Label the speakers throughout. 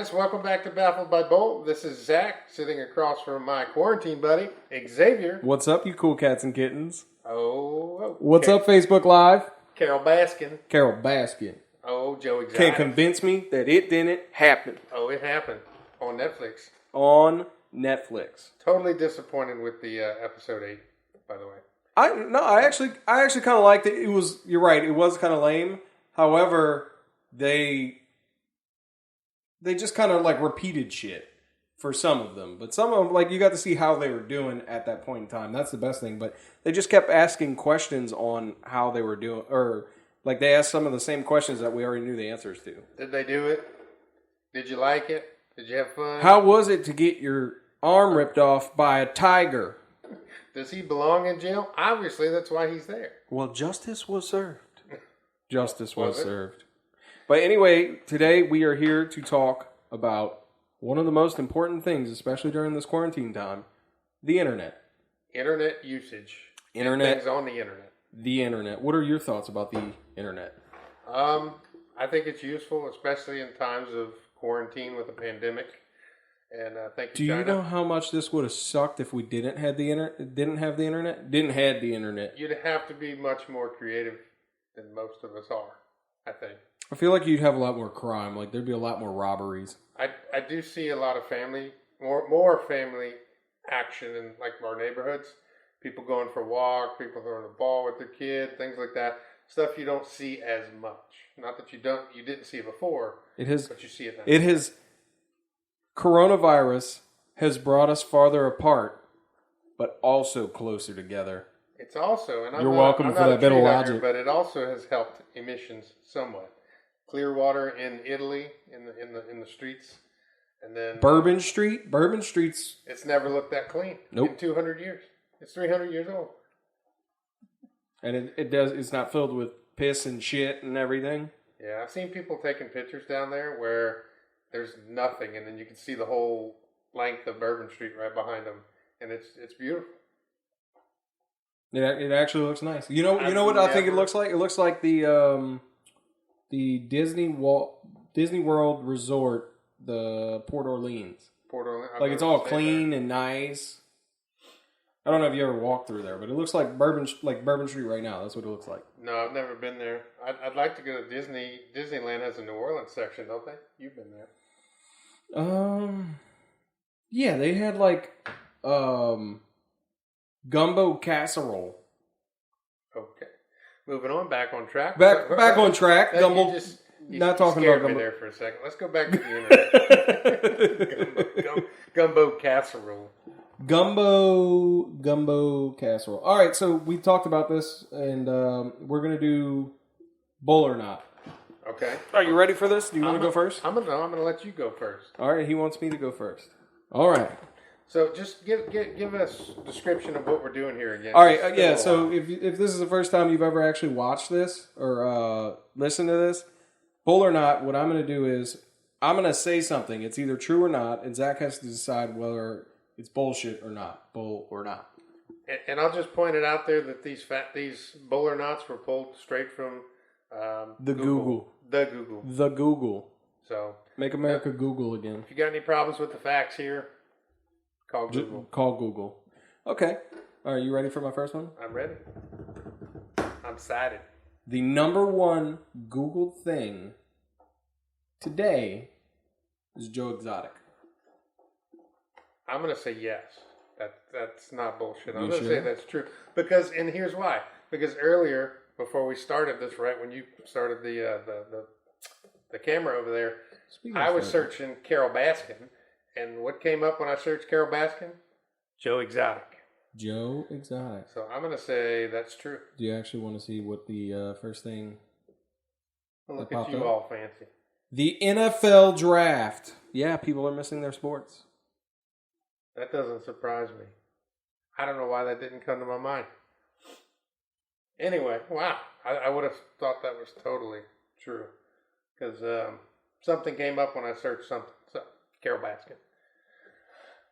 Speaker 1: guys, welcome back to Baffled by Bull. This is Zach, sitting across from my quarantine buddy, Xavier.
Speaker 2: What's up, you cool cats and kittens?
Speaker 1: Oh.
Speaker 2: What's up, Facebook Live?
Speaker 1: Carol Baskin.
Speaker 2: Carol Baskin.
Speaker 1: Oh, Joe Exotic.
Speaker 2: Can't convince me that it didn't happen.
Speaker 1: Oh, it happened. On Netflix.
Speaker 2: On Netflix.
Speaker 1: Totally disappointed with the episode 8, by the way.
Speaker 2: I actually kind of liked it. You're right, it was kind of lame. However, they just kind of like repeated shit for some of them. But some of them, like, you got to see how they were doing at that point in time. That's the best thing. But they just kept asking questions on how they were doing. Or, like, they asked some of the same questions that we already knew the answers to.
Speaker 1: Did they do it? Did you like it? Did you have fun?
Speaker 2: How was it to get your arm ripped off by a tiger?
Speaker 1: Does he belong in jail? Obviously, that's why he's there.
Speaker 2: Well, justice was served. Justice was served. But anyway, today we are here to talk about one of the most important things, especially during this quarantine time, the internet.
Speaker 1: Internet usage.
Speaker 2: Internet.
Speaker 1: Things on the internet.
Speaker 2: The internet. What are your thoughts about the internet?
Speaker 1: I think it's useful, especially in times of quarantine with a pandemic. And I think
Speaker 2: do you know how much this would have sucked if we didn't have the internet? Didn't have the internet?
Speaker 1: You'd have to be much more creative than most of us are, I think.
Speaker 2: I feel like you'd have a lot more crime. Like, there'd be a lot more robberies.
Speaker 1: I do see a lot of more family action in, like, our neighborhoods. People going for a walk, people throwing a ball with their kid, things like that. Stuff you don't see as much. Not that you didn't see it before, but you see it now. Coronavirus
Speaker 2: has brought us farther apart, but also closer together.
Speaker 1: It's also, and
Speaker 2: you're welcome for that bit of logic,
Speaker 1: but it also has helped emissions somewhat. Clear water in Italy in the streets, and then Bourbon Street's. It's never looked that clean.
Speaker 2: Nope.
Speaker 1: In 200 years, it's 300 years old,
Speaker 2: and it's not filled with piss and shit and everything.
Speaker 1: Yeah, I've seen people taking pictures down there where there's nothing, and then you can see the whole length of Bourbon Street right behind them, and it's beautiful.
Speaker 2: It actually looks nice. You know what I think it looks like? It looks like the Disney World Resort, the Port Orleans. Like, it's all clean and nice. I don't know if you ever walked through there, but it looks like Bourbon Street right now. That's what it looks like.
Speaker 1: No, I've never been there. I'd like to go to Disney. Disneyland has a New Orleans section, don't they? You've been there.
Speaker 2: Yeah, they had like gumbo casserole.
Speaker 1: Okay, moving on. Back on track.
Speaker 2: Back on track. Gumbo.
Speaker 1: You
Speaker 2: not talking about gumbo.
Speaker 1: There for a second. Let's go back to the internet. Gumbo casserole.
Speaker 2: Gumbo casserole. All right, so we talked about this, and we're gonna do Bull or Not.
Speaker 1: Okay.
Speaker 2: Are you ready for this? Do you want to go first?
Speaker 1: I'm gonna let you go first.
Speaker 2: All right. He wants me to go first. All right.
Speaker 1: So just give us a description of what we're doing here again.
Speaker 2: All right. Yeah. So if this is the first time you've ever actually watched this or listened to this, Bull or Not, what I'm going to do is I'm going to say something. It's either true or not, and Zach has to decide whether it's bullshit or not. Bull or not.
Speaker 1: And I'll just point it out there that these Bull or Nots were pulled straight from Google. The Google. So
Speaker 2: make America Google again.
Speaker 1: If you got any problems with the facts here, call Google.
Speaker 2: Call Google. Okay. All right, you ready for my first one?
Speaker 1: I'm ready. I'm excited.
Speaker 2: The number one Google thing today is Joe Exotic.
Speaker 1: I'm going to say yes. That's not bullshit. I'm going to say that's true. And here's why. Because earlier, before we started this, right, when you started the camera over there, I was searching Carol Baskin. And what came up when I searched Carol Baskin? Joe Exotic.
Speaker 2: Joe Exotic.
Speaker 1: So I'm going to say that's true.
Speaker 2: Do you actually want to see what the first thing
Speaker 1: look at you all fancy.
Speaker 2: The NFL draft. Yeah, people are missing their sports.
Speaker 1: That doesn't surprise me. I don't know why that didn't come to my mind. Anyway, wow. I would have thought that was totally true. Because something came up when I searched something. So, Carol Baskin.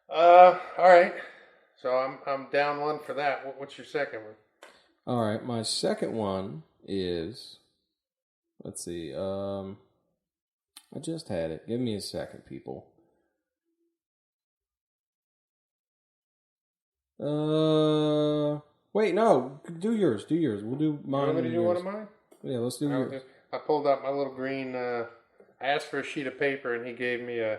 Speaker 1: All right. So I'm down one for that. What's your second one?
Speaker 2: All right. My second one is, let's see. I just had it. Give me a second, people. Wait, no. Do yours. We'll do mine.
Speaker 1: You want me to do one of mine?
Speaker 2: Yeah, let's do yours.
Speaker 1: I pulled out my little green. I asked for a sheet of paper, and he gave me a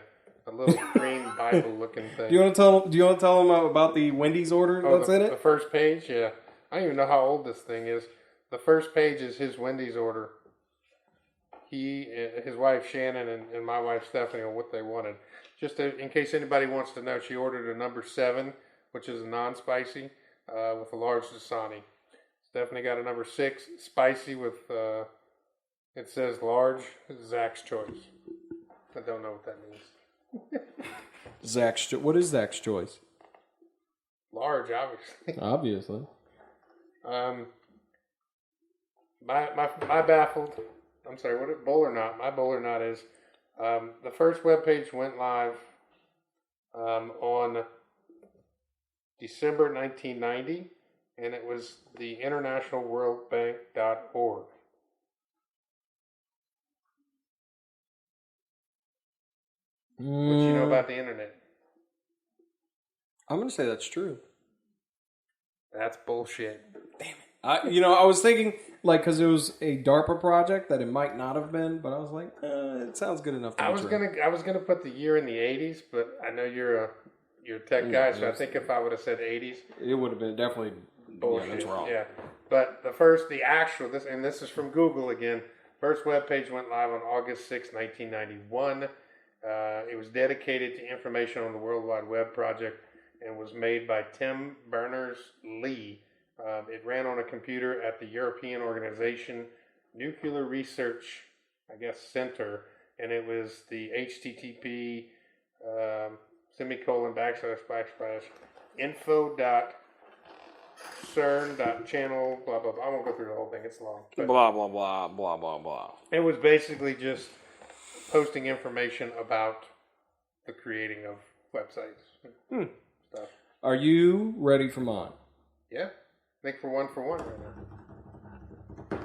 Speaker 1: little green Bible-looking thing.
Speaker 2: Do you want to tell them about the Wendy's order that's in it?
Speaker 1: The first page, yeah. I don't even know how old this thing is. The first page is his Wendy's order. His wife Shannon and my wife Stephanie on what they wanted. Just in case anybody wants to know, she ordered a number 7, which is a non-spicy, with a large Dasani. Stephanie got a number 6, spicy with, it says large, Zach's choice. I don't know what that means.
Speaker 2: What is Zach's choice?
Speaker 1: Large, obviously.
Speaker 2: Obviously.
Speaker 1: My baffled. I'm sorry. What Bull or Not? My Bull or Not is the first webpage went live on December 1990, and it was the internationalworldbank.org. What you know about the internet?
Speaker 2: I'm going to say that's true.
Speaker 1: That's bullshit.
Speaker 2: Damn it. I was thinking, because it was a DARPA project, that it might not have been, but I was like, it sounds good enough to be true.
Speaker 1: I was gonna put the year in the 80s, but I know you're a tech guy, so I think if I would have said 80s,
Speaker 2: it would have been definitely bullshit. Yeah, that's wrong.
Speaker 1: Yeah, but this is from Google again. First web page went live on August 6, 1991. It was dedicated to information on the World Wide Web project and was made by Tim Berners-Lee. It ran on a computer at the European Organization Nuclear Research, Center, and it was the HTTP info.cern.channel blah blah blah. I won't go through the whole thing; it's long.
Speaker 2: Blah blah blah blah blah blah.
Speaker 1: It was basically just posting information about the creating of websites. Stuff.
Speaker 2: Are you ready for mine?
Speaker 1: Yeah. I think we're 1 for 1 right now.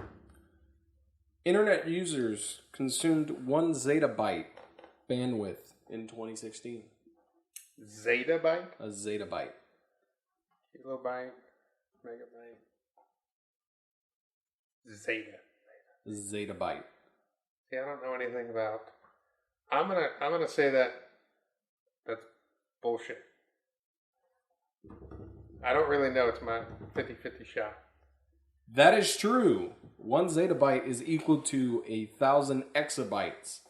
Speaker 2: Internet users consumed 1 zettabyte bandwidth in 2016.
Speaker 1: Zettabyte?
Speaker 2: A zettabyte.
Speaker 1: Kilobyte, megabyte.
Speaker 2: Zettabyte.
Speaker 1: See, I don't know anything about. I'm gonna say that's bullshit. I don't really know. It's my 50-50 shot.
Speaker 2: That is true. 1 zettabyte is equal to 1,000 exabytes,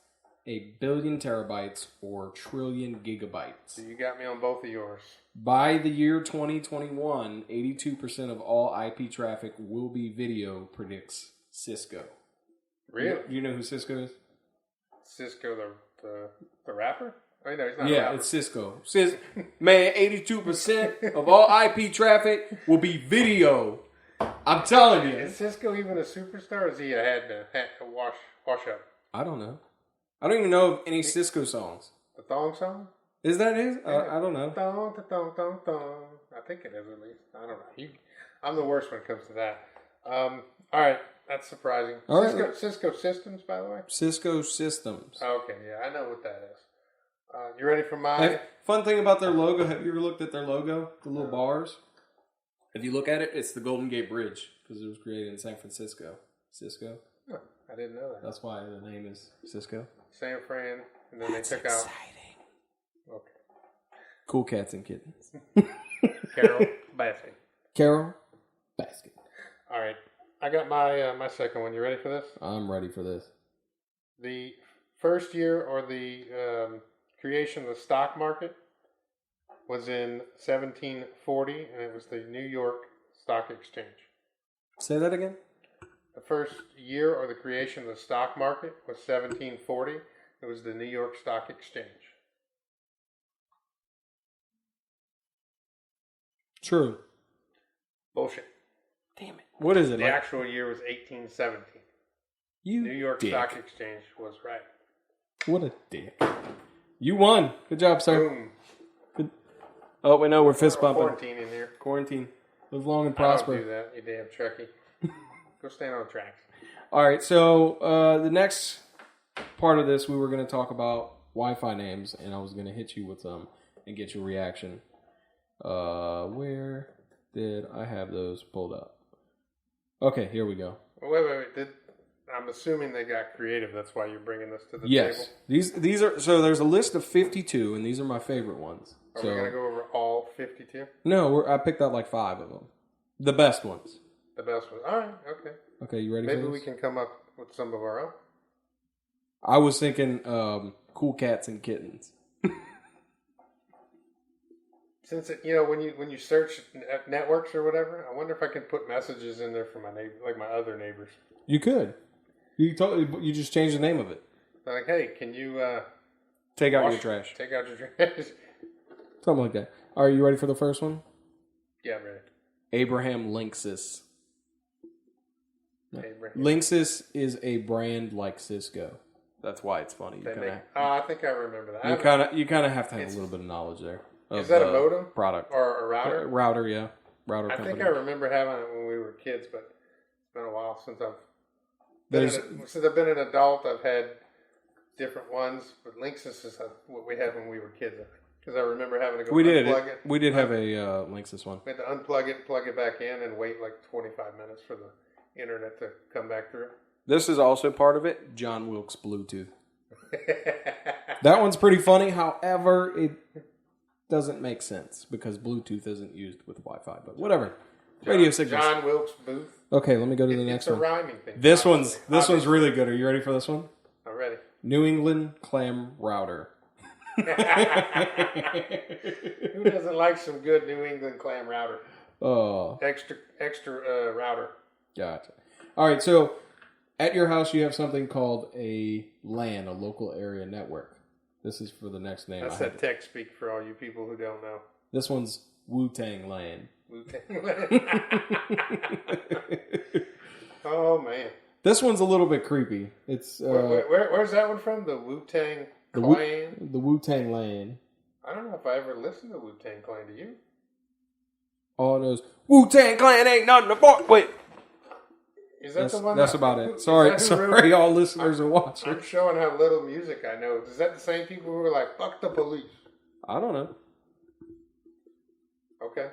Speaker 2: 1 billion terabytes, or trillion gigabytes.
Speaker 1: So you got me on both of yours.
Speaker 2: By the year 2021, 82% of all IP traffic will be video, predicts Cisco.
Speaker 1: Really?
Speaker 2: You know who Cisco is?
Speaker 1: Cisco, the rapper? Oh, no, he's not
Speaker 2: a rapper. It's Cisco. Man, 82% of all IP traffic will be video. I'm telling you.
Speaker 1: Is Cisco even a superstar, or is he a wash up?
Speaker 2: I don't know. I don't even know of any Cisco songs.
Speaker 1: The thong song?
Speaker 2: Is that his?
Speaker 1: Yeah.
Speaker 2: I don't know.
Speaker 1: Thong. I think it is at least. I don't know. I'm the worst when it comes to that. All right. That's surprising. Cisco Systems, by the way?
Speaker 2: Cisco Systems.
Speaker 1: Okay, yeah. I know what that is. You ready for mine?
Speaker 2: Fun thing about their logo. Have you ever looked at their logo? The little bars? If you look at it, it's the Golden Gate Bridge because it was created in San Francisco. Cisco.
Speaker 1: Huh, I didn't know that.
Speaker 2: That's why the name is Cisco.
Speaker 1: San Fran, and then they took out. Okay.
Speaker 2: Cool Cats and Kittens.
Speaker 1: Carol Baskin. All right, I got my second one. You ready for this?
Speaker 2: I'm ready for this.
Speaker 1: The first year or the creation of the stock market was in 1740, and it was the New York Stock Exchange.
Speaker 2: Say that again?
Speaker 1: The first year or the creation of the stock market was 1740. It was the New York Stock Exchange.
Speaker 2: True.
Speaker 1: Bullshit.
Speaker 2: Damn it. What is it?
Speaker 1: The actual year was 1817. New York Stock Exchange was right.
Speaker 2: What a dick. You won. Good job, sir.
Speaker 1: Boom.
Speaker 2: Good. Oh, wait, no, we're fist bumping.
Speaker 1: Quarantine in here.
Speaker 2: Quarantine. Live long and prosper.
Speaker 1: I don't do that, you damn Trekkie. Go stand on the tracks.
Speaker 2: All right, so the next part of this, we were going to talk about Wi-Fi names, and I was going to hit you with some and get your reaction. Where did I have those pulled up? Okay, here we go.
Speaker 1: Wait. I'm assuming they got creative. That's why you're bringing this to the table.
Speaker 2: Yes. These are, so there's a list of 52, and these are my favorite ones.
Speaker 1: Are we going to go over all 52?
Speaker 2: No, I picked out like 5 of them. The best ones.
Speaker 1: The best ones. All right, okay.
Speaker 2: Okay, you ready
Speaker 1: Maybe
Speaker 2: for this?
Speaker 1: we can come up with some of our own.
Speaker 2: I was thinking cool cats and kittens.
Speaker 1: Since when you search networks or whatever, I wonder if I can put messages in there for my neighbor, like my other neighbors.
Speaker 2: You could. You just change the name of it.
Speaker 1: Like, hey, can you
Speaker 2: take out your trash?
Speaker 1: Take out your trash.
Speaker 2: Something like that. All right, you ready for the first one?
Speaker 1: Yeah, I'm ready.
Speaker 2: Abraham Linksys.
Speaker 1: Abraham.
Speaker 2: Linksys is a brand like Cisco. That's why it's funny.
Speaker 1: I think I remember that.
Speaker 2: You kind of have to have a little bit of knowledge there.
Speaker 1: Is that a modem
Speaker 2: product
Speaker 1: or a router?
Speaker 2: Router, yeah. Router.
Speaker 1: I
Speaker 2: company.
Speaker 1: think I remember having it when we were kids, but it's been a while since I've been an adult. I've had different ones, but Linksys is what we had when we were kids. Because I remember having to go unplug it.
Speaker 2: We did have a Linksys one.
Speaker 1: We had to unplug it, plug it back in, and wait like 25 minutes for the internet to come back through.
Speaker 2: This is also part of it. John Wilkes Bluetooth. That one's pretty funny. However, it doesn't make sense because Bluetooth isn't used with Wi-Fi. But whatever. Radio signals.
Speaker 1: John Wilkes Booth.
Speaker 2: Okay, let me go to the next one.
Speaker 1: It's a rhyming thing.
Speaker 2: This one's really good. Are you ready for this one?
Speaker 1: I'm ready.
Speaker 2: New England Clam Router.
Speaker 1: Who doesn't like some good New England clam router?
Speaker 2: Oh.
Speaker 1: Extra router.
Speaker 2: Gotcha. All right, so at your house you have something called a LAN, a local area network. This is for the next name.
Speaker 1: That's that tech speak for all you people who don't know.
Speaker 2: This one's Wu-Tang LAN.
Speaker 1: Wu-Tang LAN. Oh, man.
Speaker 2: This one's a little bit creepy. It's
Speaker 1: where's that one from? The Wu-Tang Clan?
Speaker 2: The Wu-Tang LAN.
Speaker 1: I don't know if I ever listened to Wu-Tang Clan. Do you?
Speaker 2: All it knows, Wu-Tang Clan ain't nothing to fuck with.
Speaker 1: Is that the one?
Speaker 2: That's about it. Sorry, all listeners and watchers.
Speaker 1: I'm showing how little music I know. Is that the same people who were like, fuck the police?
Speaker 2: I don't know.
Speaker 1: Okay.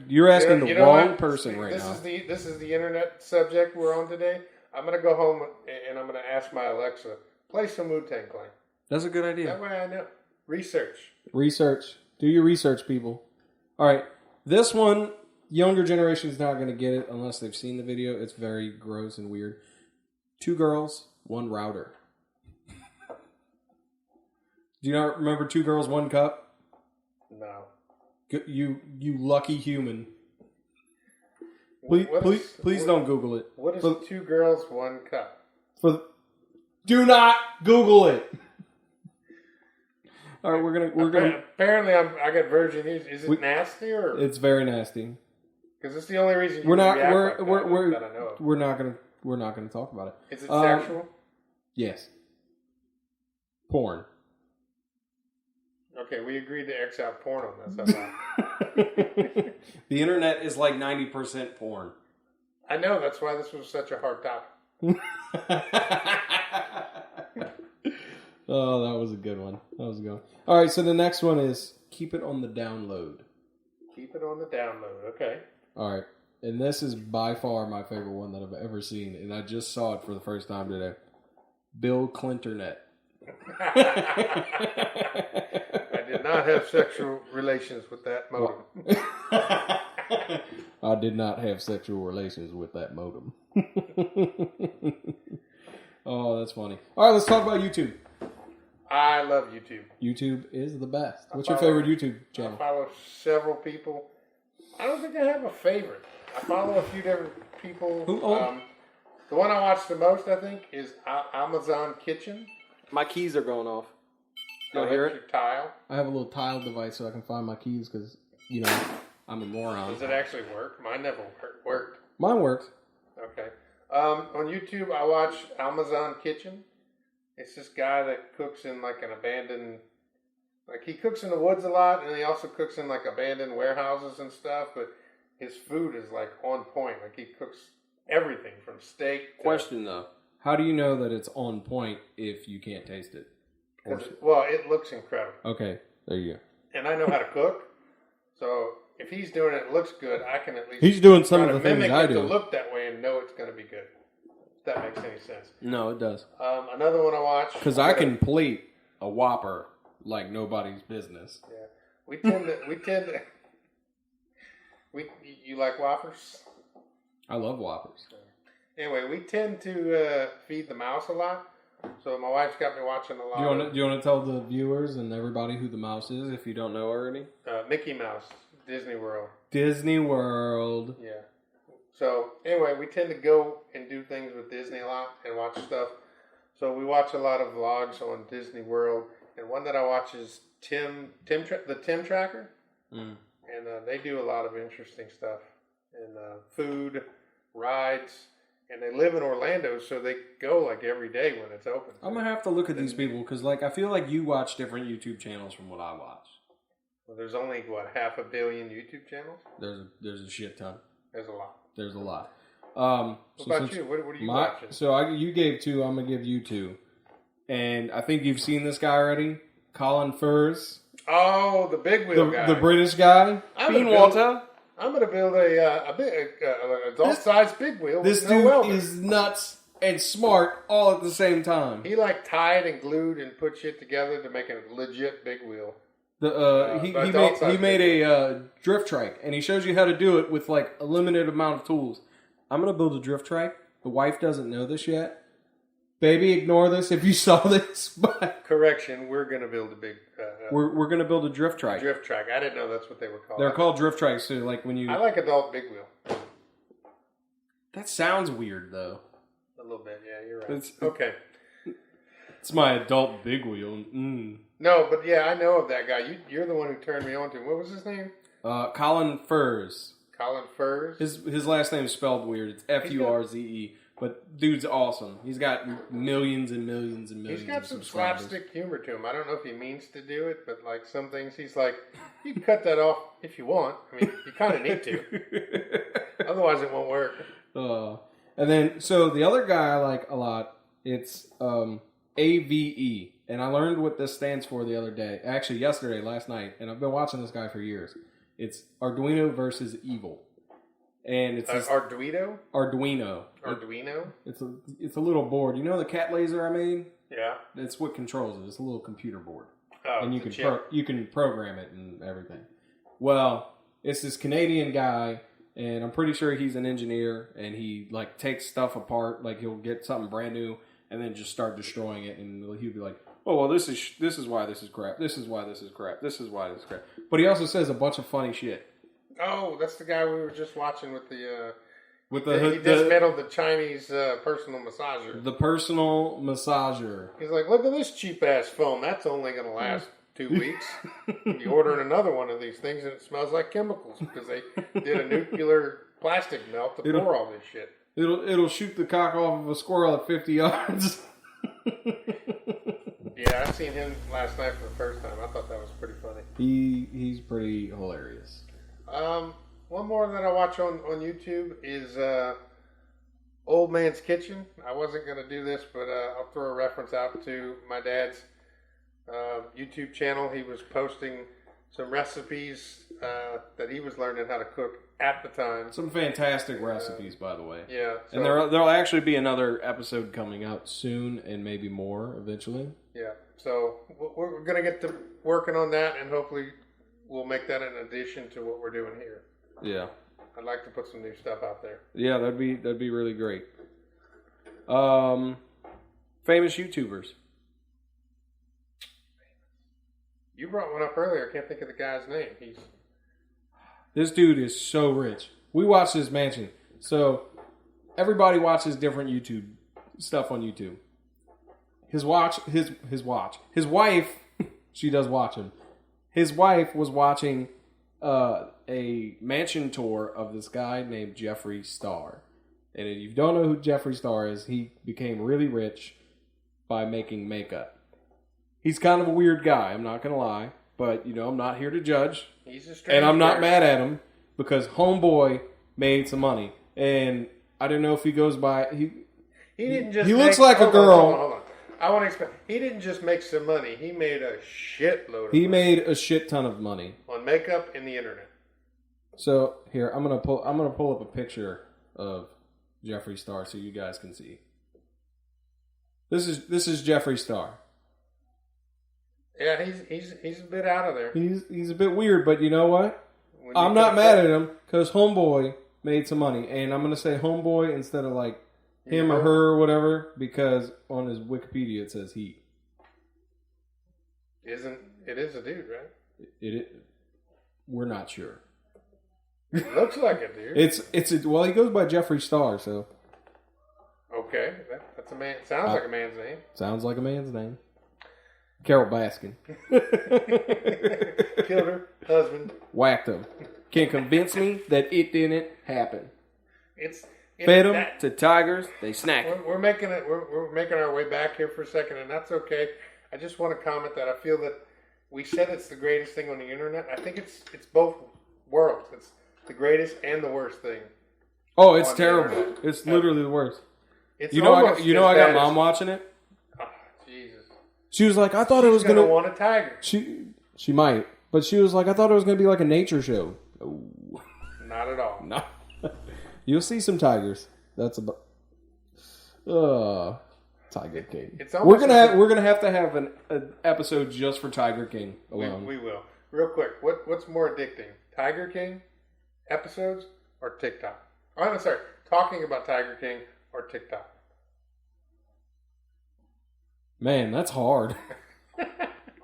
Speaker 2: You're asking the wrong person right now.
Speaker 1: This is the internet subject we're on today. I'm going to go home and I'm going to ask my Alexa, play some Wu-Tang Clan.
Speaker 2: That's a good idea.
Speaker 1: That way I know. Research.
Speaker 2: Do your research, people. All right. This one, younger generation's not going to get it unless they've seen the video. It's very gross and weird. 2 girls, 1 router. Do you not remember 2 girls, 1 cup?
Speaker 1: No.
Speaker 2: You lucky human. Please don't Google it.
Speaker 1: What is 2 girls, 1 cup?
Speaker 2: Do not Google it. All right, we're gonna.
Speaker 1: Apparently, I got virgin news. Is it nasty or?
Speaker 2: It's very nasty.
Speaker 1: Because it's the only reason
Speaker 2: we're not gonna talk about it.
Speaker 1: Is it sexual?
Speaker 2: Yes. Porn.
Speaker 1: Okay, we agreed to X out porn on this.
Speaker 2: The internet is like 90% porn.
Speaker 1: I know. That's why this was such a hard topic.
Speaker 2: Oh, that was a good one. All right, so the next one is keep it on the download.
Speaker 1: Keep it on the download. Okay.
Speaker 2: All right, and this is by far my favorite one that I've ever seen, and I just saw it for the first time today. Bill Clinternet.
Speaker 1: I did not have sexual relations with that modem.
Speaker 2: I did not have sexual relations with that modem. Oh, that's funny. All right, let's talk about YouTube.
Speaker 1: I love YouTube.
Speaker 2: YouTube is the best. What's your favorite YouTube channel?
Speaker 1: I follow several people. I don't think I have a favorite. I follow a few different people. The one I watch the most, I think, is Amazon Kitchen.
Speaker 2: My keys are going off.
Speaker 1: Y'all hear it? Your tile.
Speaker 2: I have a little tile device so I can find my keys because, I'm a moron.
Speaker 1: Does it actually work? Mine never worked.
Speaker 2: Mine works.
Speaker 1: Okay. On YouTube, I watch Amazon Kitchen. It's this guy that cooks in like an abandoned, he cooks in the woods a lot, and he also cooks in like abandoned warehouses and stuff. But his food is like on point. Like he cooks everything from steak.
Speaker 2: Question though, How do you know that it's on point if you can't taste it?
Speaker 1: Well, it looks incredible.
Speaker 2: Okay, there you go.
Speaker 1: And I know how to cook, so if he's doing it, looks good. I can at least
Speaker 2: he's doing some of the things I do
Speaker 1: to look that way and know it's going to be good. If that makes any sense.
Speaker 2: No, it does.
Speaker 1: Another one I watch
Speaker 2: because I can plate a Whopper like nobody's business.
Speaker 1: Yeah, we tend to. You like Whoppers?
Speaker 2: I love Whoppers.
Speaker 1: Anyway, we tend to feed the mouse a lot. So my wife's got me watching a lot.
Speaker 2: Do you want to tell the viewers and everybody who the mouse is if you don't know already?
Speaker 1: Mickey Mouse, Disney World.
Speaker 2: Disney World.
Speaker 1: Yeah. So anyway, we tend to go and do things with Disney a lot and watch stuff. So we watch a lot of vlogs on Disney World, and one that I watch is the Tim Tracker, and they do a lot of interesting stuff and food, rides. And they live in Orlando, so they go like every day when it's open.
Speaker 2: I'm gonna have to look at these people because, like, I feel like you watch different YouTube channels from what I watch.
Speaker 1: Well, there's only 500 million YouTube channels.
Speaker 2: There's a shit ton.
Speaker 1: There's a lot.
Speaker 2: There's a lot.
Speaker 1: What about you? What are you watching?
Speaker 2: So you gave 2. I'm gonna give you 2, and I think you've seen this guy already, Colin Furze.
Speaker 1: Oh, the big wheel guy,
Speaker 2: the British guy, Bean Walter.
Speaker 1: I'm going to build an adult-sized big wheel.
Speaker 2: This dude is nuts and smart all at the same time.
Speaker 1: He tied and glued and put shit together to make a legit big wheel.
Speaker 2: He made a drift trike, and he shows you how to do it with like a limited amount of tools. I'm going to build a drift trike. The wife doesn't know this yet. Baby, ignore this if you saw this. But
Speaker 1: correction, we're going to build a big...
Speaker 2: we're going to build a drift trike.
Speaker 1: Drift trike. I didn't know that's what they were called.
Speaker 2: They're called drift trikes. So like when you...
Speaker 1: I like adult big wheel.
Speaker 2: That sounds weird, though.
Speaker 1: A little bit, yeah, you're right. Okay.
Speaker 2: It's my adult big wheel.
Speaker 1: No, but yeah, I know of that guy. You're the one who turned me on to him. What was his name?
Speaker 2: Colin Furze.
Speaker 1: Colin Furze?
Speaker 2: His last name is spelled weird. It's Furze. But dude's awesome. He's got millions and millions and millions.
Speaker 1: He's got some slapstick humor to him. I don't know if he means to do it, but like some things, he's like, you can cut that off if you want. I mean, you kind of need to. Otherwise, it won't work.
Speaker 2: And then, so the other guy I like a lot, it's AVE. And I learned what this stands for the other day. Actually, last night. And I've been watching this guy for years. It's Arduino versus Evil. And it's
Speaker 1: Arduino.
Speaker 2: It's a little board. You know the cat laser I made?
Speaker 1: Yeah.
Speaker 2: That's what controls it. It's a little computer board.
Speaker 1: Oh,
Speaker 2: and you can program it and everything. Well, it's this Canadian guy, and I'm pretty sure he's an engineer, and he like takes stuff apart. Like he'll get something brand new and then just start destroying it, and he'll be like, "Oh well, this is why this is crap. This is why this is crap. This is why this is crap." But he also says a bunch of funny shit.
Speaker 1: Oh, that's the guy we were just watching with the. He dismantled the Chinese personal massager.
Speaker 2: The personal massager.
Speaker 1: He's like, look at this cheap ass foam. That's only going to last 2 weeks. You order another one of these things and it smells like chemicals because they did a nuclear plastic melt to pour all this shit.
Speaker 2: It'll shoot the cock off of a squirrel at 50 yards.
Speaker 1: Yeah, I seen him last night for the first time. I thought that was pretty funny.
Speaker 2: He's pretty hilarious.
Speaker 1: One more that I watch on YouTube is Old Man's Kitchen. I wasn't going to do this, but I'll throw a reference out to my dad's YouTube channel. He was posting some recipes that he was learning how to cook at the time.
Speaker 2: Some fantastic recipes, by the way.
Speaker 1: Yeah. So,
Speaker 2: and there'll actually be another episode coming out soon, and maybe more eventually.
Speaker 1: Yeah. So we're going to get to working on that, and hopefully we'll make that an addition to what we're doing here.
Speaker 2: Yeah.
Speaker 1: I'd like to put some new stuff out there.
Speaker 2: Yeah, that'd be really great. Famous YouTubers.
Speaker 1: You brought one up earlier. I can't think of the guy's name.
Speaker 2: This dude is so rich. We watch his mansion. So everybody watches different YouTube stuff on YouTube. His wife, she does watch him. His wife was watching a mansion tour of this guy named Jeffree Star. And if you don't know who Jeffree Star is, he became really rich by making makeup. He's kind of a weird guy, I'm not going to lie. But, I'm not here to judge.
Speaker 1: He's a strange
Speaker 2: and I'm not mad at him because homeboy made some money. And I don't know if he goes by...
Speaker 1: He didn't just.
Speaker 2: He looks like a girl.
Speaker 1: Hold on. I want to explain. He didn't just make some money. He made a shitload of
Speaker 2: He
Speaker 1: money.
Speaker 2: made a shit ton of money
Speaker 1: On makeup and the internet.
Speaker 2: So here, I'm gonna pull up a picture of Jeffree Star so you guys can see. This is Jeffree Star.
Speaker 1: Yeah, he's a bit out of there.
Speaker 2: He's a bit weird, but you know what? I'm not mad at him because Homeboy made some money, and I'm gonna say Homeboy instead of like him or her or whatever because on his Wikipedia it says he.
Speaker 1: It is a dude, right?
Speaker 2: We're not sure.
Speaker 1: It looks like a dude.
Speaker 2: Well, he goes by Jeffree Star, so.
Speaker 1: Okay, that's a man. Sounds like a man's name.
Speaker 2: Sounds like a man's name. Carol Baskin.
Speaker 1: Killed her husband.
Speaker 2: Whacked him. Can't convince me that it didn't happen.
Speaker 1: Fed
Speaker 2: them to tigers. They snack.
Speaker 1: We're making it. We're making our way back here for a second, and that's okay. I just want to comment that I feel that we said it's the greatest thing on the internet. I think it's both worlds. It's the greatest and the worst thing.
Speaker 2: Oh, it's terrible. It's literally the worst.
Speaker 1: It's
Speaker 2: I got mom watching it.
Speaker 1: Oh, Jesus.
Speaker 2: She was like, I thought it was gonna
Speaker 1: want a tiger.
Speaker 2: She might, but she was like, I thought it was gonna be like a nature show. Oh.
Speaker 1: Not at all.
Speaker 2: No. You'll see some tigers. That's about. Tiger King. We're gonna have to have an episode just for Tiger King alone.
Speaker 1: We will. Real quick, what's more addicting, Tiger King episodes or TikTok? Oh, I'm sorry, talking about Tiger King or TikTok.
Speaker 2: Man, that's hard.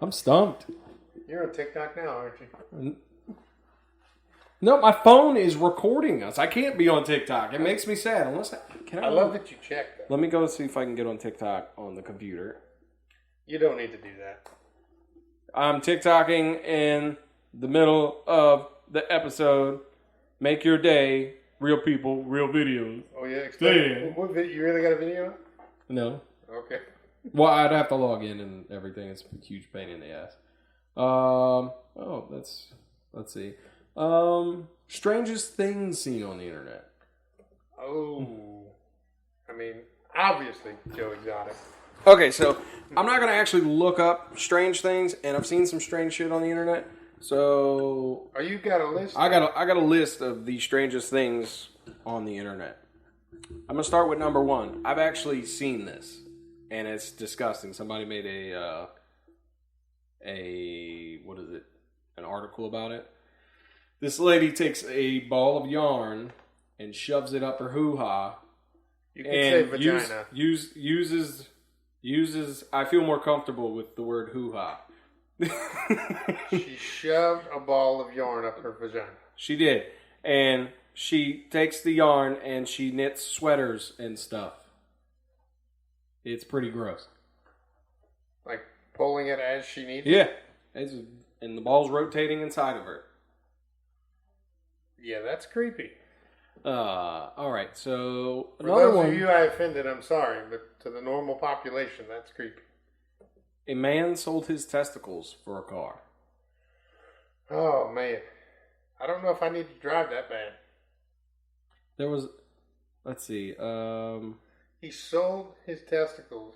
Speaker 2: I'm stumped.
Speaker 1: You're on TikTok now, aren't you?
Speaker 2: No, my phone is recording us. I can't be on TikTok. It makes me sad.
Speaker 1: I love that you checked that.
Speaker 2: Let me go see if I can get on TikTok on the computer.
Speaker 1: You don't need to do that.
Speaker 2: I'm TikToking in the middle of the episode. Make your day. Real people, real videos.
Speaker 1: Oh, yeah? Explain. What video? You really got a video?
Speaker 2: No.
Speaker 1: Okay.
Speaker 2: Well, I'd have to log in and everything. It's a huge pain in the ass. Let's see. Strangest things seen on the internet.
Speaker 1: Oh. I mean, obviously, Joe Exotic.
Speaker 2: Okay, so I'm not going to actually look up strange things, and I've seen some strange shit on the internet. So,
Speaker 1: you got a list?
Speaker 2: I got a list of the strangest things on the internet. I'm gonna start with number one. I've actually seen this, and it's disgusting. Somebody made an article about it. This lady takes a ball of yarn and shoves it up her hoo-ha.
Speaker 1: You can say vagina.
Speaker 2: Uses. I feel more comfortable with the word hoo-ha.
Speaker 1: She shoved a ball of yarn up her vagina.
Speaker 2: She did. And she takes the yarn and she knits sweaters and stuff. It's pretty gross.
Speaker 1: Like pulling it as she needs
Speaker 2: it? Yeah. And the ball's rotating inside of her.
Speaker 1: Yeah, that's creepy.
Speaker 2: All right, so
Speaker 1: for those of you I offended, I'm sorry, but to the normal population, that's creepy.
Speaker 2: A man sold his testicles for a car.
Speaker 1: Oh, man. I don't know if I need to drive that bad.
Speaker 2: There was... Let's see.
Speaker 1: He sold his testicles.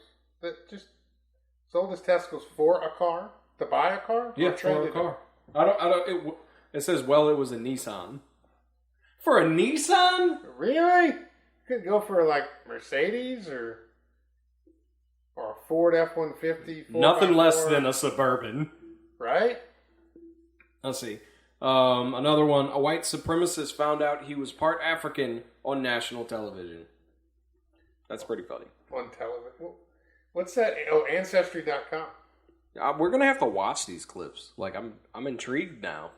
Speaker 1: Sold his testicles for a car? To buy a car?
Speaker 2: Yeah, for a car. It says, it was a Nissan. For a Nissan?
Speaker 1: Really? You could go for like Mercedes or a Ford F-150.
Speaker 2: Nothing less than a Suburban.
Speaker 1: Right?
Speaker 2: Let's see. Another one. A white supremacist found out he was part African on national television. That's pretty funny.
Speaker 1: On television? What's that? Oh, Ancestry.com.
Speaker 2: We're going to have to watch these clips. Like, I'm intrigued now.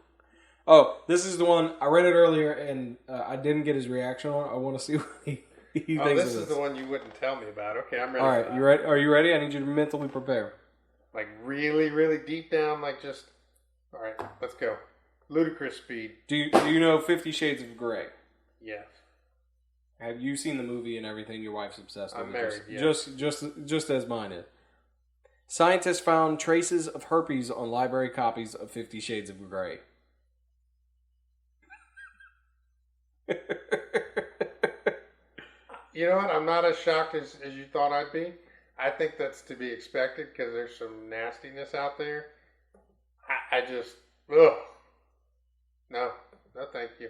Speaker 2: Oh, this is the one. I read it earlier, and I didn't get his reaction on it. I want to see what he thinks of this.
Speaker 1: This is the one you wouldn't tell me about. Okay, I'm ready.
Speaker 2: All right, you ready? Are you ready? I need you to mentally prepare.
Speaker 1: Like really, really deep down, like just... All right, let's go. Ludicrous speed.
Speaker 2: Do you know 50 Shades of Grey?
Speaker 1: Yes.
Speaker 2: Have you seen the movie and everything? Your wife's obsessed with
Speaker 1: it. I'm married, yes.
Speaker 2: Just as mine is. Scientists found traces of herpes on library copies of 50 Shades of Grey.
Speaker 1: You know what? I'm not as shocked as you thought I'd be. I think that's to be expected because there's some nastiness out there. I just, ugh. No, thank you.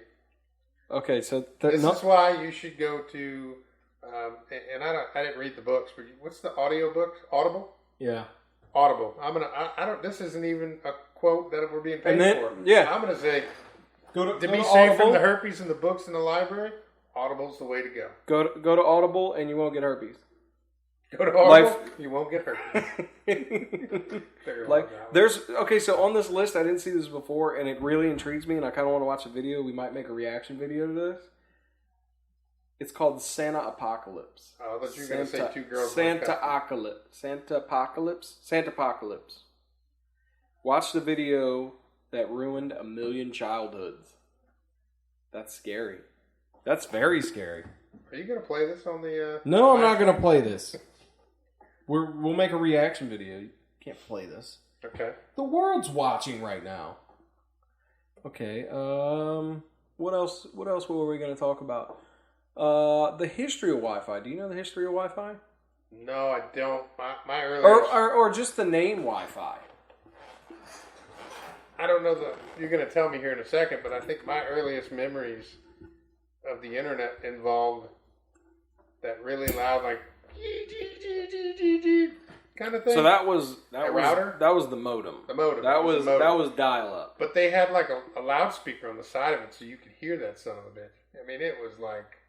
Speaker 2: Okay, so
Speaker 1: this is why you should go to, and I didn't read the books, but what's the audio books? Audible?
Speaker 2: Yeah.
Speaker 1: Audible. I don't, this isn't even a quote that we're being paid for.
Speaker 2: Yeah.
Speaker 1: I'm going to say,
Speaker 2: to
Speaker 1: be safe from the herpes in the books in the library, Audible's the way to go.
Speaker 2: Go to Audible and you won't get herpes.
Speaker 1: Go to Audible, you won't get herpes.
Speaker 2: Okay, so on this list, I didn't see this before, and it really intrigues me, and I kind of want to watch a video. We might make a reaction video to this. It's called Santa Apocalypse.
Speaker 1: Oh, I thought you were going to say two girls.
Speaker 2: Santa Apocalypse. Watch the video that ruined 1 million childhoods. That's scary. That's very scary.
Speaker 1: Are you going to play this on the...
Speaker 2: No, I'm not going to play this. We'll make a reaction video. You can't play this.
Speaker 1: Okay.
Speaker 2: The world's watching right now. Okay. What else were we going to talk about? The history of Wi-Fi. Do you know the history of Wi-Fi?
Speaker 1: No, I don't. My earliest...
Speaker 2: Or just the name Wi-Fi.
Speaker 1: I don't know you're going to tell me here in a second, but I think my earliest memories of the internet involved that really loud, like kind of thing.
Speaker 2: So that was
Speaker 1: router.
Speaker 2: That was the modem.
Speaker 1: The modem.
Speaker 2: That was dial up.
Speaker 1: But they had like a loudspeaker on the side of it, so you could hear that son of a bitch. I mean, it was like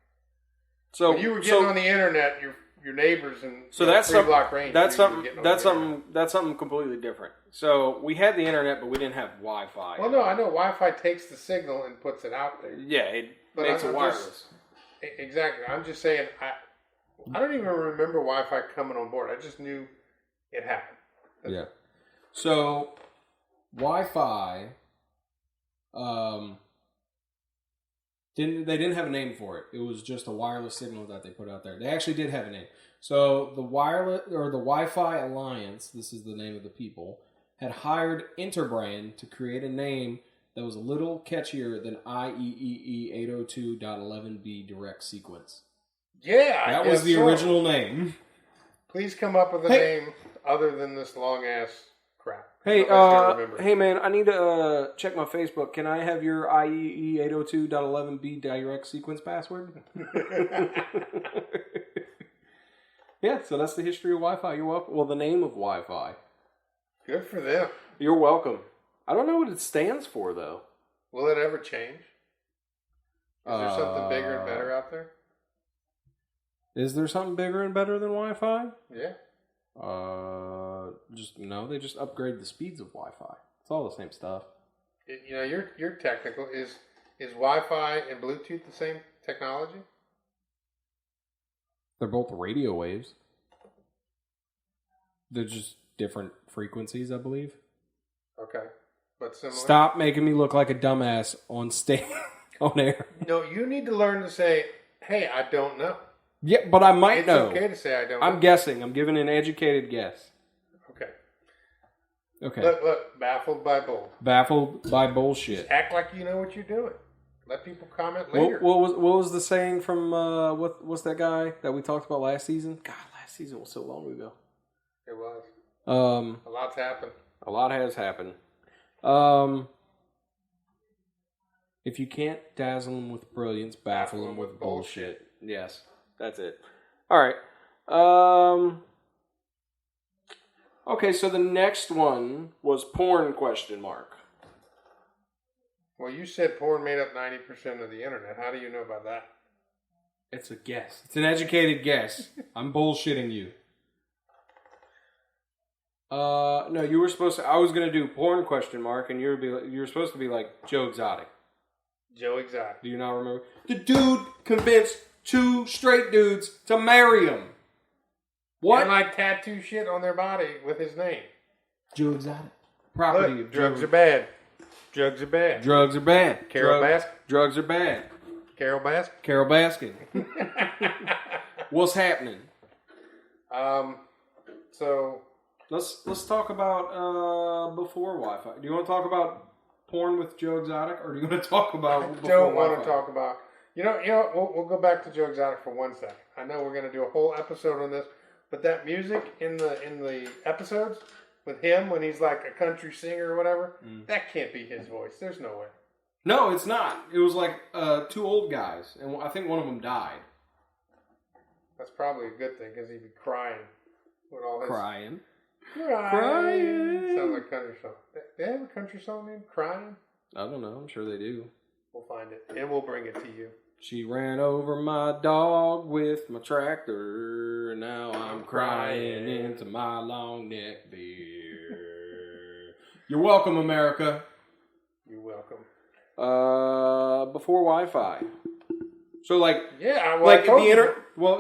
Speaker 1: when you were getting on the internet, your neighbors and
Speaker 2: that's
Speaker 1: 3-block range.
Speaker 2: That's something completely different. So we had the internet, but we didn't have Wi-Fi.
Speaker 1: Well, no, I know Wi-Fi takes the signal and puts it out there.
Speaker 2: Yeah, it makes it wireless.
Speaker 1: Exactly. I'm just saying, I don't even remember Wi-Fi coming on board. I just knew it happened.
Speaker 2: Yeah. So Wi-Fi, they didn't have a name for it. It was just a wireless signal that they put out there. They actually did have a name. So the Wi-Fi Alliance, this is the name of the people, had hired Interbrand to create a name that was a little catchier than IEEE 802.11b direct sequence.
Speaker 1: Yeah,
Speaker 2: that was the original name.
Speaker 1: Please come up with a name other than this long ass crap.
Speaker 2: Hey, man, I need to check my Facebook. Can I have your IEEE 802.11b direct sequence password? Yeah, so that's the history of Wi-Fi. You're welcome. Well, the name of Wi-Fi.
Speaker 1: Good for them.
Speaker 2: You're welcome. I don't know what it stands for, though.
Speaker 1: Will it ever change? Is there something bigger and better out there?
Speaker 2: Is there something bigger and better than Wi-Fi?
Speaker 1: Yeah.
Speaker 2: They just upgrade the speeds of Wi-Fi. It's all the same stuff.
Speaker 1: You're technical. Is Wi-Fi and Bluetooth the same technology?
Speaker 2: They're both radio waves. They're just different frequencies, I believe.
Speaker 1: Okay. But similar.
Speaker 2: Stop making me look like a dumbass on stage, on air.
Speaker 1: No, you need to learn to say, hey, I don't know.
Speaker 2: Yeah, but I might know.
Speaker 1: It's okay to say I don't know.
Speaker 2: I'm guessing. I'm giving an educated guess. Okay.
Speaker 1: Look, Baffled by Bull.
Speaker 2: Baffled by bullshit.
Speaker 1: Just act like you know what you're doing. Let people comment later.
Speaker 2: What was the saying from, what's that guy that we talked about last season? God, last season was so long ago.
Speaker 1: It was.
Speaker 2: A
Speaker 1: lot's happened.
Speaker 2: A lot has happened. If you can't dazzle them with brilliance, baffle them with bullshit. Yes, that's it. All right. Okay, so the next one was porn ?
Speaker 1: Well, you said porn made up 90% of the internet. How do you know about that?
Speaker 2: It's a guess. It's an educated guess. I'm bullshitting you. No, you were supposed to. I was gonna do porn ? And you were supposed to be like Joe Exotic.
Speaker 1: Joe Exotic.
Speaker 2: Do you not remember? The dude convinced 2 straight dudes to marry him. What?
Speaker 1: And like tattoo shit on their body with his name.
Speaker 2: Joe Exotic. Property
Speaker 1: Look,
Speaker 2: of
Speaker 1: drugs
Speaker 2: Joe.
Speaker 1: are bad. Drugs are bad.
Speaker 2: Drugs are bad.
Speaker 1: Carol Baskin.
Speaker 2: Drugs are bad.
Speaker 1: Carol Baskin.
Speaker 2: Carol Baskin. What's happening?
Speaker 1: So
Speaker 2: let's talk about before Wi-Fi. Do you want to talk about porn with Joe Exotic, or do you want to talk about?
Speaker 1: I don't want to talk about. We'll go back to Joe Exotic for 1 second. I know we're going to do a whole episode on this, but that music in the episodes with him when he's like a country singer or whatever, that can't be his voice. There's no way.
Speaker 2: No, it's not. It was like 2 old guys, and I think one of them died.
Speaker 1: That's probably a good thing because he'd be crying with all his
Speaker 2: Crying.
Speaker 1: Sounds like a country song. They have a country song named Crying?
Speaker 2: I don't know. I'm sure they do.
Speaker 1: We'll find it and we'll bring it to you.
Speaker 2: She ran over my dog with my tractor, and now I'm crying into my long neck beer. You're welcome, America.
Speaker 1: You're welcome.
Speaker 2: Before Wi-Fi. So Well,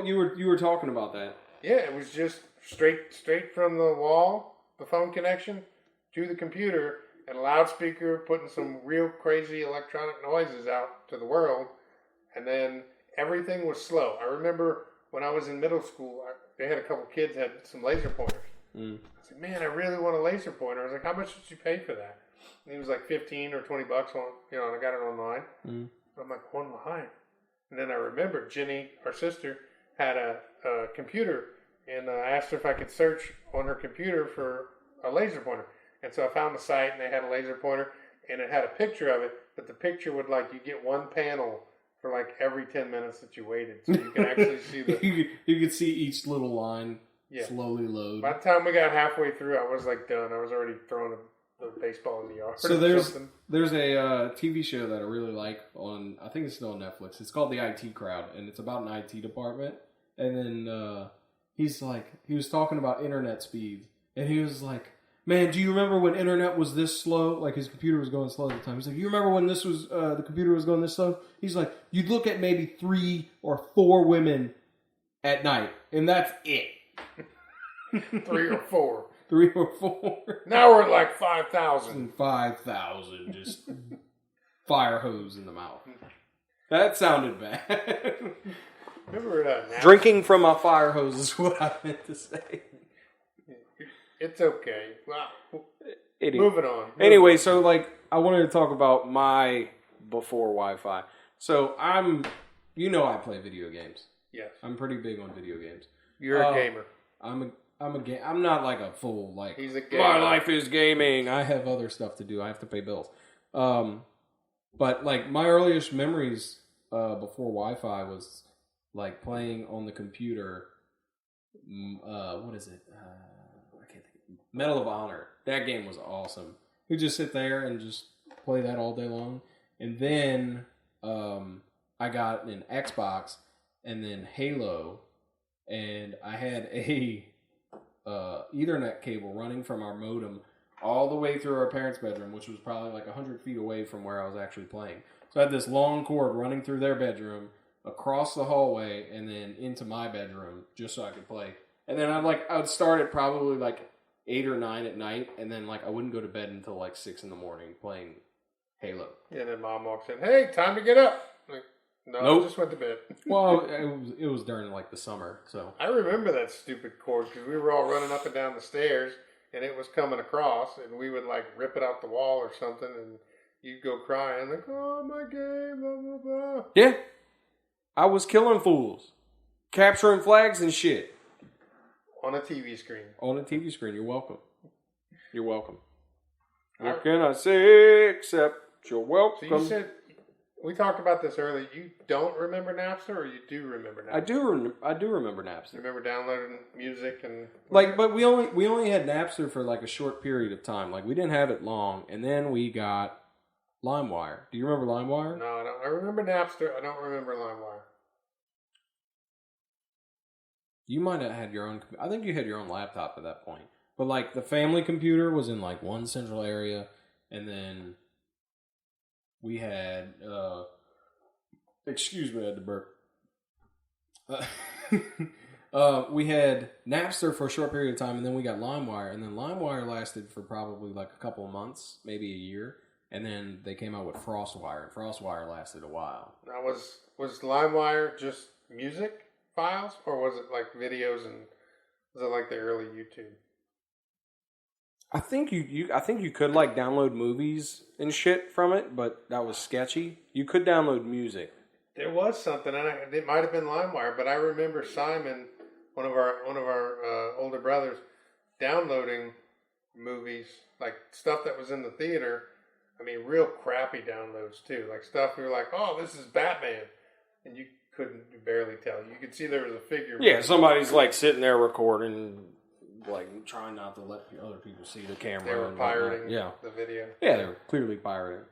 Speaker 2: you were talking about that.
Speaker 1: Yeah, it was just straight from the wall, the phone connection, to the computer, and a loudspeaker putting some real crazy electronic noises out to the world. And then everything was slow. I remember when I was in middle school, they had a couple kids had some laser pointers. I said, man, I really want a laser pointer. I was like, how much did you pay for that? And he was like $15 or $20 on, and I got it online. I'm like, online. And then I remembered Jenny, our sister, had a computer, and I asked her if I could search on her computer for a laser pointer. And so I found the site, and they had a laser pointer, and it had a picture of it, but the picture would, you get one panel for, every 10 minutes that you waited. So you can actually see the...
Speaker 2: you could see each little line slowly load.
Speaker 1: By the time we got halfway through, I was, done. I was already throwing the baseball in the yard.
Speaker 2: So there's a TV show that I really like on, I think it's still on Netflix. It's called The IT Crowd, and it's about an IT department. And then he was talking about internet speeds, and he was like, man, do you remember when internet was this slow? His computer was going slow at the time. He's like, you remember when this was the computer was going this slow? He's like, you'd look at maybe 3 or 4 women at night, and that's it.
Speaker 1: 3 or 4.
Speaker 2: 3 or 4.
Speaker 1: Now we're at 5,000.
Speaker 2: 5,000, just fire hose in the mouth. That sounded bad.
Speaker 1: Remember
Speaker 2: drinking from a fire hose is what I meant to say.
Speaker 1: It's okay. Wow.
Speaker 2: Moving on. Anyway, so I wanted to talk about my before Wi-Fi. So I play video games.
Speaker 1: Yes.
Speaker 2: I'm pretty big on video games.
Speaker 1: You're a gamer.
Speaker 2: I'm not a full
Speaker 1: He's a gamer.
Speaker 2: My life is gaming. I have other stuff to do. I have to pay bills. But my earliest memories before Wi-Fi was playing on the computer. What is it? I can't think. Medal of Honor. That game was awesome. You just sit there and just play that all day long. And then I got an Xbox and then Halo, and I had a Ethernet cable running from our modem all the way through our parents' bedroom, which was probably 100 feet away from where I was actually playing. So I had this long cord running through their bedroom, across the hallway, and then into my bedroom, just so I could play. And then I would start at probably 8 or 9 at night, and then I wouldn't go to bed until 6 in the morning playing Halo.
Speaker 1: Yeah, and then Mom walks in, hey, time to get up. No, nope. I just went to bed.
Speaker 2: Well, it was during the summer, so.
Speaker 1: I remember that stupid cord because we were all running up and down the stairs, and it was coming across, and we would rip it out the wall or something, and you'd go crying oh my game, blah blah blah.
Speaker 2: Yeah, I was killing fools, capturing flags and shit
Speaker 1: on a TV screen.
Speaker 2: On a TV screen. You're welcome. You're welcome. What can I say except you're welcome?
Speaker 1: So you said. We talked about this earlier. You don't remember Napster, or you do remember Napster?
Speaker 2: I do remember Napster.
Speaker 1: You remember downloading music and
Speaker 2: but we only had Napster for a short period of time. We didn't have it long, and then we got LimeWire. Do you remember LimeWire?
Speaker 1: No, I don't. I remember Napster. I don't remember LimeWire.
Speaker 2: You might have had your own. I think you had your own laptop at that point. But the family computer was in one central area, and then. We had, excuse me, I had to burp. We had Napster for a short period of time, and then we got LimeWire, and then LimeWire lasted for probably a couple of months, maybe a year, and then they came out with FrostWire, and FrostWire lasted a while.
Speaker 1: Now, was LimeWire just music files, or was it videos, and was it the early YouTube?
Speaker 2: I think you could download movies and shit from it, but that was sketchy. You could download music.
Speaker 1: There was something, and it might have been LimeWire, but I remember Simon, one of our older brothers, downloading movies, like stuff that was in the theater. I mean, real crappy downloads too, like stuff we were like, "Oh, this is Batman," and you couldn't barely tell. You could see there was a figure.
Speaker 2: Yeah, somebody's like sitting there recording, like trying not to let other people see the camera.
Speaker 1: They were pirating the video.
Speaker 2: Yeah, they were clearly pirating.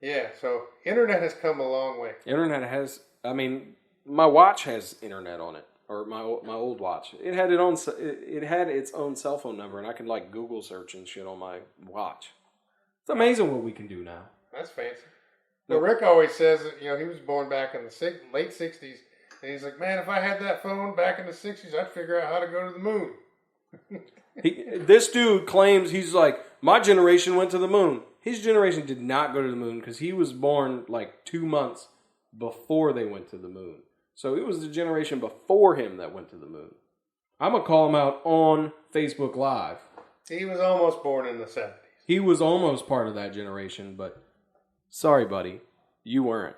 Speaker 1: Yeah, so internet has come a long way.
Speaker 2: Internet has, I mean, my watch has internet on it, or my old watch. It had its own cell phone number, and I could like Google search and shit on my watch. It's amazing what we can do now.
Speaker 1: That's fancy. Well, Rick always says that, he was born back in the late 60s, and he's like, man, if I had that phone back in the 60s, I'd figure out how to go to the moon.
Speaker 2: This dude claims, he's like, my generation went to the moon. His generation did not go to the moon because he was born like 2 months before they went to the moon. So it was the generation before him that went to the moon. I'm going to call him out on Facebook Live.
Speaker 1: He was almost born in the 70s.
Speaker 2: He was almost part of that generation, but sorry, buddy, you weren't.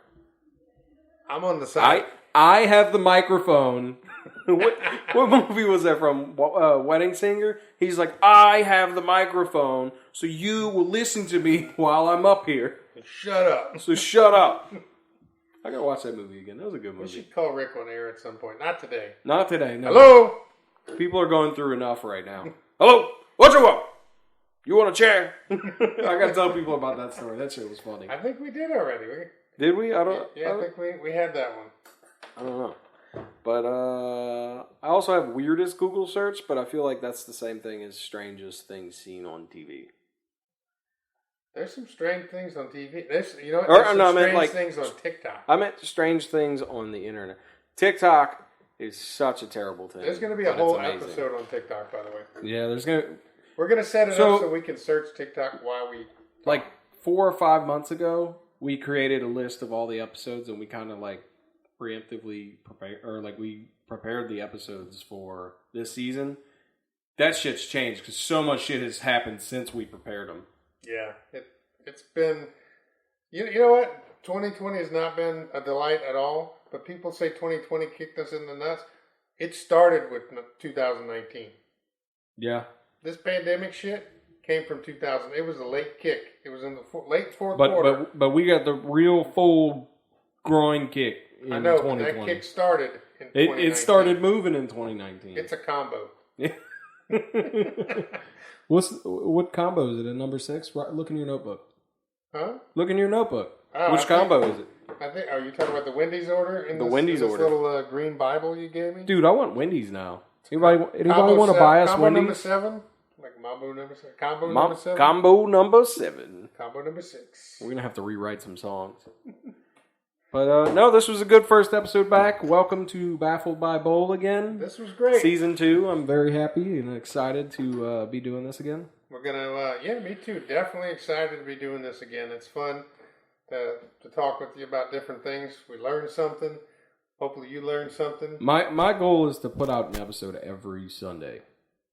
Speaker 1: I'm on the side.
Speaker 2: I have the microphone. What movie was that from? Wedding Singer? He's like, I have the microphone, so you will listen to me while I'm up here.
Speaker 1: Shut up.
Speaker 2: So shut up. I gotta watch that movie again. That was a good movie.
Speaker 1: We should call Rick on air at some point. Not today.
Speaker 2: Not today, no.
Speaker 1: Hello?
Speaker 2: People are going through enough right now. Hello? What you want? You want a chair? I gotta tell people about that story. That shit was funny.
Speaker 1: I think we did already.
Speaker 2: Did we? I
Speaker 1: think we had that one.
Speaker 2: I don't know. But I also have weirdest Google search, but I feel like that's the same thing as strangest things seen on TV.
Speaker 1: There's some strange things on TV. There's strange things on TikTok.
Speaker 2: I meant strange things on the internet. TikTok is such a terrible thing.
Speaker 1: There's going to be a whole episode on TikTok, by the way.
Speaker 2: Yeah,
Speaker 1: we're going to set it up so we can search TikTok while we...
Speaker 2: Like 4 or 5 months ago, we created a list of all the episodes, and we kind of like preemptively prepared the episodes for this season. That shit's changed because so much shit has happened since we prepared them.
Speaker 1: Yeah, it's been... You know what? 2020 has not been a delight at all, but people say 2020 kicked us in the nuts. It started with 2019.
Speaker 2: Yeah.
Speaker 1: This pandemic shit came from 2000. It was a late kick. It was in the late fourth quarter.
Speaker 2: But we got the real full groin kick in 2020.
Speaker 1: But that kick started in 2019.
Speaker 2: It started moving in 2019.
Speaker 1: It's a combo.
Speaker 2: Yeah. What combo is it? A number 6? Look in your notebook.
Speaker 1: Huh?
Speaker 2: Look in your notebook.
Speaker 1: Oh,
Speaker 2: Which combo is it?
Speaker 1: I think. Are you talking about the Wendy's order?
Speaker 2: The Wendy's order.
Speaker 1: This little green Bible you gave me?
Speaker 2: Dude, I want Wendy's now. Anybody want to buy us
Speaker 1: combo
Speaker 2: Wendy's?
Speaker 1: Number 7? Like Mambo number 7? Combo number 7?
Speaker 2: Combo number 7.
Speaker 1: Combo number 6.
Speaker 2: We're going to have to rewrite some songs. But no, this was a good first episode back. Welcome to Baffled by Bull again.
Speaker 1: This was great.
Speaker 2: Season 2. I'm very happy and excited to be doing this again.
Speaker 1: We're going to, me too. Definitely excited to be doing this again. It's fun to talk with you about different things. We learned something. Hopefully you learned something.
Speaker 2: My goal is to put out an episode every Sunday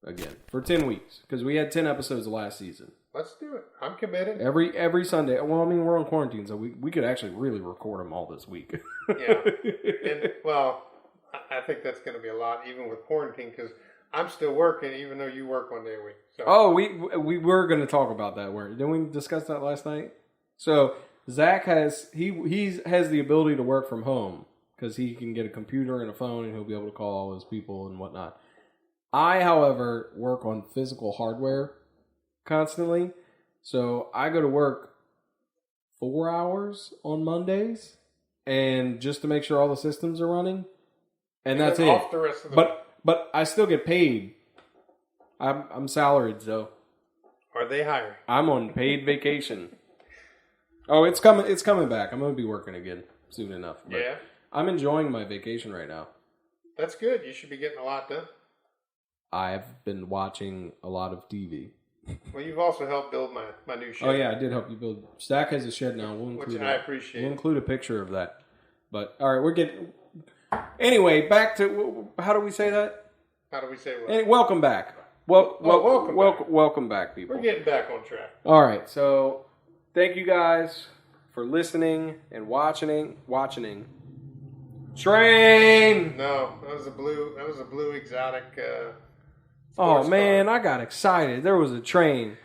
Speaker 2: again for 10 weeks because we had 10 episodes last season.
Speaker 1: Let's do it. I'm committed.
Speaker 2: Every Sunday. Well, I mean, we're on quarantine, so we could actually really record them all this week.
Speaker 1: Yeah. And, I think that's going to be a lot, even with quarantine, because I'm still working, even though you work 1 day a week. So.
Speaker 2: Oh, we were going to talk about that. Didn't we discuss that last night? So Zach has the ability to work from home because he can get a computer and a phone, and he'll be able to call all his people and whatnot. I, however, work on physical hardware constantly. So I go to work 4 hours on Mondays and just to make sure all the systems are running. And that's it.
Speaker 1: Off the rest of the
Speaker 2: but I still get paid. I'm salaried, so.
Speaker 1: Are they hiring?
Speaker 2: I'm on paid vacation. Oh, it's coming back. I'm going to be working again soon enough. But yeah. I'm enjoying my vacation right now.
Speaker 1: That's good. You should be getting a lot done.
Speaker 2: I've been watching a lot of TV.
Speaker 1: Well, you've also helped build my new shed.
Speaker 2: Oh, yeah, I did help you build. Stack has a shed now.
Speaker 1: Which I appreciate.
Speaker 2: We'll include a picture of that. But, all right, we're getting... Anyway, back to... How do we say that?
Speaker 1: How do we say what?
Speaker 2: Hey, welcome back. Welcome back, people.
Speaker 1: We're getting back on track.
Speaker 2: All right, so thank you guys for listening and watching. Train.
Speaker 1: No, that was a blue exotic.
Speaker 2: Oh
Speaker 1: sports
Speaker 2: man,
Speaker 1: car.
Speaker 2: I got excited. There was a train.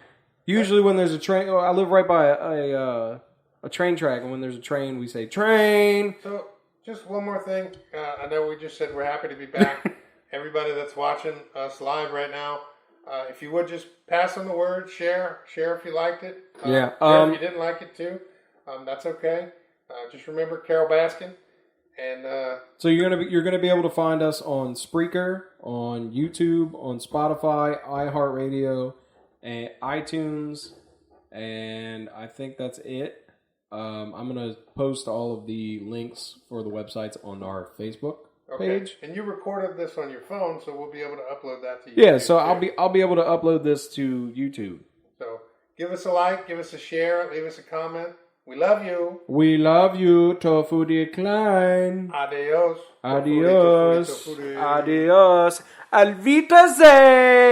Speaker 2: Usually when there's a train, I live right by a train track, and when there's a train, we say train.
Speaker 1: So, just one more thing. I know we just said we're happy to be back. Everybody that's watching us live right now, if you would just pass on the word, share if you liked it.
Speaker 2: Yeah.
Speaker 1: Share if you didn't like it too. That's okay. Just remember Carol Baskin. And
Speaker 2: so you're gonna be able to find us on Spreaker, on YouTube, on Spotify, iHeartRadio, and iTunes, and I think that's it. I'm gonna post all of the links for the websites on our Facebook page.
Speaker 1: And you recorded this on your phone, so we'll be able to upload that to YouTube.
Speaker 2: Yeah, so I'll be able to upload this to YouTube.
Speaker 1: So give us a like, give us a share, leave us a comment. We love you.
Speaker 2: We love you. Tofu decline.
Speaker 1: Adios.
Speaker 2: Adios.
Speaker 1: Tofu.
Speaker 2: Adios. Al Wiedersehen.